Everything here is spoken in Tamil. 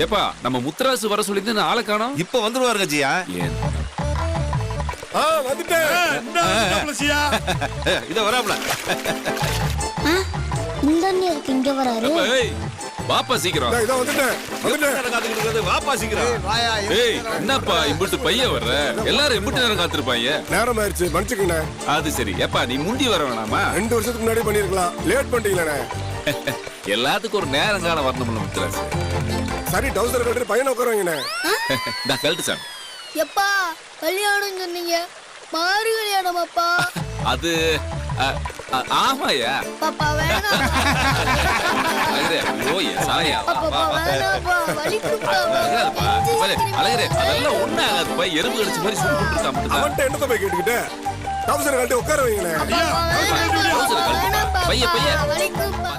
ஏப்பா நம்ம முத்துராசு வர சொல்லிட்டு ஆளை காணோம். இப்ப வந்துருவாரு கஜியா. ஏன் இத வராப்ல. இங்க வராரு. ஏய் வாப்பா சீக்கிரம். வாப்பா சீக்கிரம். ஏய் என்னப்பா இம்புட்டு பைய வர்ற? எல்லாரும் இம்புட்டு நேரம் காத்திருப்பாங்க. நேரம் ஆயிடுச்சு மன்னிச்சுக்கண்ணே. அது சரி. ஏப்பா நீ முந்தி வர வேணாமா? 2 வருஷத்துக்கு முன்னாடி பண்ணிருக்கலாம். லேட் பண்ணிட்டீங்களே. எல்லாத்துக்கும் ஒரு நேரம் காலம் வரணும்ல முத்துராசு. சரி டவுசர் கட்டி பையனை உட்காருவீங்கண்ணே. நான் கழட்டு சார். எப்பா கல்யாணம் சொன்னீங்க, மாறு கல்யாணம் அப்பா. அது ஆமாயா. பாப்பா வேணாம். அழகரே ஓய் சாயா. பாப்பா வேணாம்ப்பா, வலிக்குப்பா. அழகரே அதெல்லாம் ஒண்ணு ஆகாதுப்பா. எறும்பு கடிச்ச மாதிரி சுட்டு காமிட்டு அவன்கிட்ட என்னத்த போய் கேட்டுக்கிட்ட? டவுசர் கட்டி உட்கார வைங்களேன். வேணாம்ப்பா, பைய பைய வலிக்குப்பா.